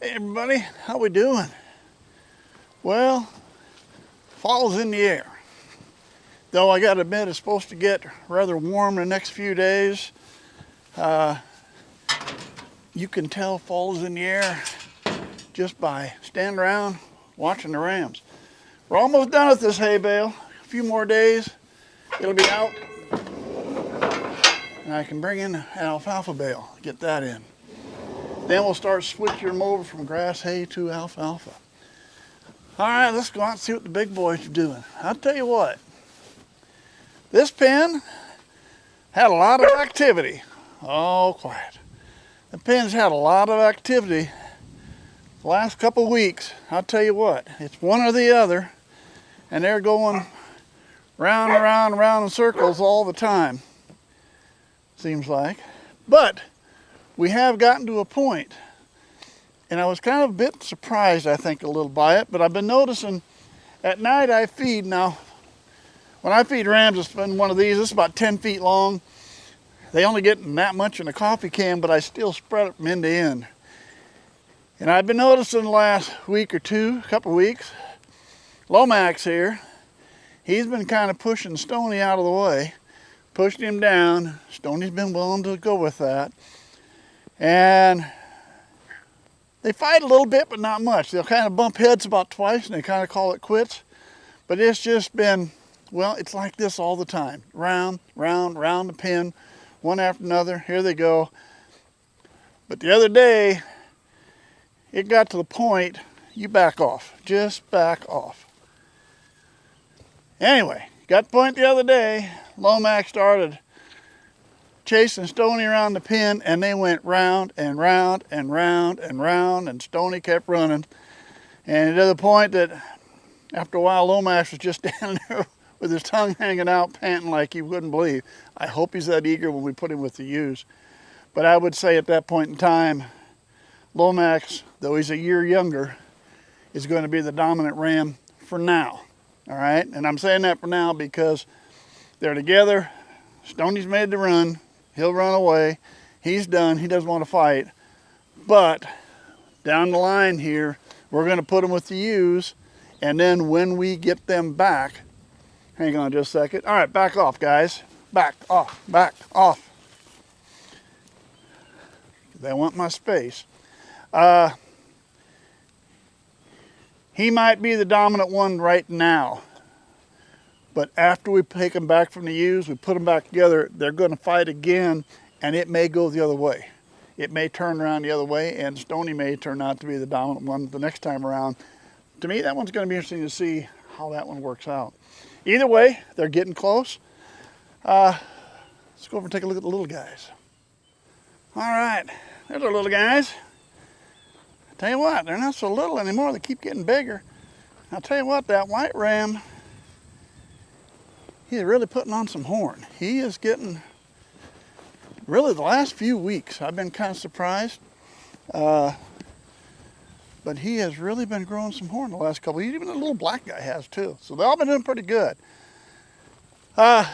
Hey everybody, how we doing? Well, fall's in the air. Though I gotta admit it's supposed to get rather warm the next few days. You can tell fall's in the air just by standing around watching the rams. We're almost done with this hay bale. A few more days, it'll be out. And I can bring in an alfalfa bale, get that in. Then we'll start switching them over from grass hay to alfalfa. All right, let's go out and see what the big boys are doing. I'll tell you what, this pen had a lot of activity. Oh, quiet. The pen's had a lot of activity the last couple weeks. I'll tell you what, it's one or the other, and they're going round and round and round in circles all the time, seems like. But we have gotten to a point, and I was kind of a bit surprised, I think, a little by it, but I've been noticing at night I feed. Now, when I feed rams, it's been one of these. This is about 10 feet long. They only get that much in a coffee can, but I still spread it from end to end. And I've been noticing the last week or two, a couple of weeks, Lomax here, he's been kind of pushing Stony out of the way, pushed him down. Stony's been willing to go with that. And they fight a little bit, but not much. They'll kind of bump heads about twice, and they kind of call it quits. But it's just been, well, it's like this all the time. Round, round, round the pen, one after another. Here they go. But the other day, it got to the point, you back off. Just back off. Anyway, got to the point the other day, Lomax started chasing Stony around the pen, and they went round and round and round and round, and Stony kept running. And to the point that after a while, Lomax was just standing there with his tongue hanging out, panting like you wouldn't believe. I hope he's that eager when we put him with the ewes. But I would say at that point in time, Lomax, though he's a year younger, is going to be the dominant ram for now. All right? And I'm saying that for now because they're together. Stony's made the run. He'll run away. He's done. He doesn't want to fight. But down the line here, we're going to put him with the ewes. And then when we get them back, hang on just a second. All right, back off, guys. Back off. Back off. They want my space. He might be the dominant one right now. But after we take them back from the ewes, we put them back together, they're going to fight again, and it may go the other way. It may turn around the other way, and Stony may turn out to be the dominant one the next time around. To me, that one's going to be interesting to see how that one works out. Either way, they're getting close. Let's go over and take a look at the little guys. All right, there's our little guys. I tell you what, they're not so little anymore. They keep getting bigger. I'll tell you what, that white ram, he's really putting on some horn. He is getting, really the last few weeks, I've been kind of surprised. But he has really been growing some horn the last couple. Even the little black guy has too. So they've all been doing pretty good. And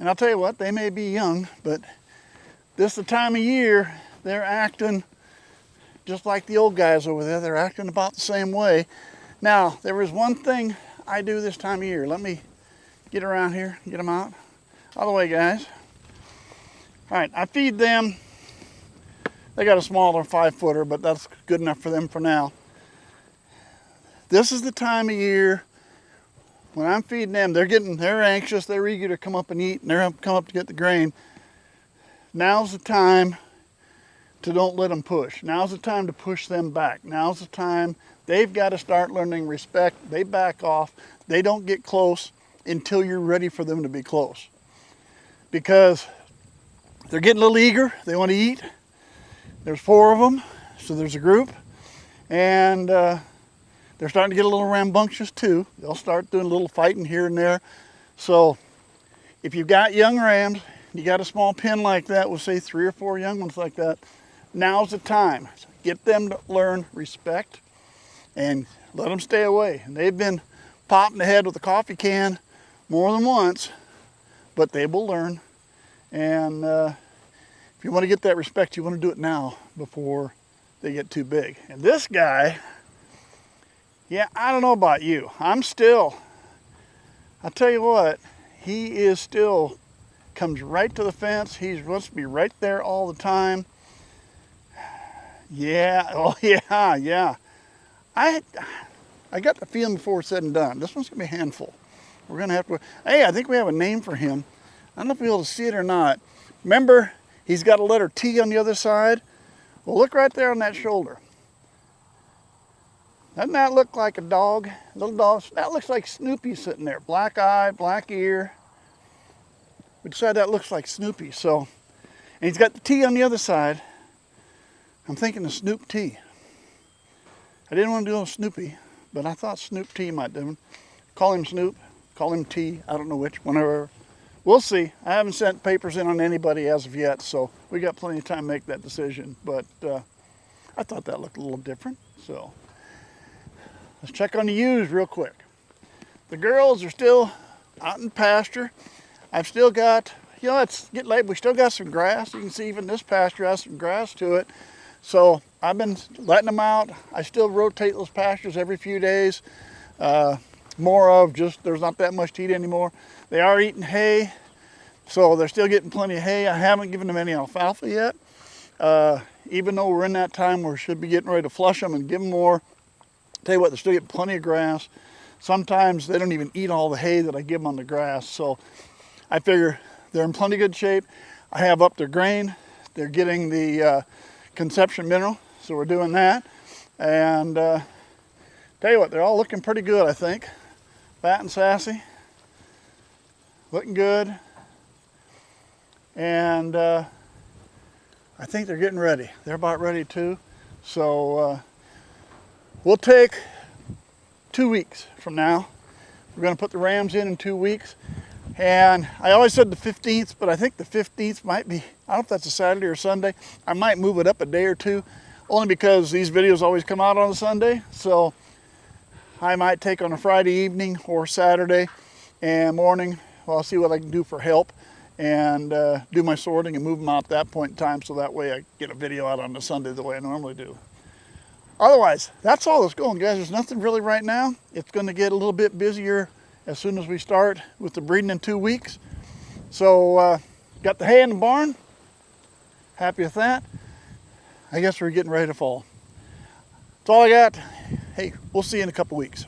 I'll tell you what, they may be young, but this is the time of year they're acting just like the old guys over there. They're acting about the same way. Now, there is one thing I do this time of year. Let me get around here, get them out. Out of the way, guys. All right, I feed them. They got a smaller 5-footer, but that's good enough for them for now. This is the time of year when I'm feeding them. They're anxious, they're eager to come up and eat, and they're come up to get the grain. Now's the time to don't let them push. Now's the time to push them back. Now's the time they've got to start learning respect. They back off. They don't get close until you're ready for them to be close. Because they're getting a little eager. They want to eat. There's 4 of them, so there's a group. And they're starting to get a little rambunctious too. They'll start doing a little fighting here and there. So if you've got young rams, you got a small pen like that with say 3 or 4 young ones like that, now's the time. Get them to learn respect and let them stay away. And they've been popping the head with a coffee can more than once, but they will learn. And if you want to get that respect, you want to do it now before they get too big. And this guy, yeah, I don't know about you. I'll tell you what, he is still, comes right to the fence. He wants to be right there all the time. Yeah, oh yeah, yeah. I got the feeling before it's said and done, this one's gonna be a handful. We're gonna have to, hey, I think we have a name for him. I don't know if you'll be able to see it or not. Remember, he's got a letter T on the other side. Well, look right there on that shoulder. Doesn't that look like a dog? A little dog. That looks like Snoopy sitting there. Black eye, black ear. We decided that looks like Snoopy. So, and he's got the T on the other side. I'm thinking of Snoop T. I didn't want to do a Snoopy, but I thought Snoop T might do it. Call him Snoop, call him T. I don't know which, whenever. We'll see. I haven't sent papers in on anybody as of yet, so we got plenty of time to make that decision. But I thought that looked a little different. So let's check on the ewes real quick. The girls are still out in pasture. I've still got, you know, it's getting late. We still got some grass. You can see even this pasture has some grass to it. So I've been letting them out. I still rotate those pastures every few days. More of just, there's not that much to eat anymore. They are eating hay, so they're still getting plenty of hay. I haven't given them any alfalfa yet. Even though we're in that time where we should be getting ready to flush them and give them more. Tell you what, they're still getting plenty of grass. Sometimes they don't even eat all the hay that I give them on the grass. So I figure they're in plenty good shape. I have up their grain. They're getting the conception mineral, so we're doing that. And tell you what, they're all looking pretty good, I think. Fat and sassy. Looking good. And I think they're getting ready. They're about ready too. So we'll take 2 weeks from now. We're going to put the rams in 2 weeks. And I always said the 15th, but I think the 15th might be, I don't know if that's a Saturday or Sunday. I might move it up a day or two, only because these videos always come out on a Sunday. So I might take on a Friday evening or Saturday and morning. Well, I'll see what I can do for help and do my sorting and move them out at that point in time, so that way I get a video out on the Sunday the way I normally do. Otherwise, that's all that's going, guys. There's nothing really right now. It's going to get a little bit busier as soon as we start with the breeding in 2 weeks. So got the hay in the barn. Happy with that. I guess we're getting ready to fall. That's all I got. Hey, we'll see you in a couple weeks.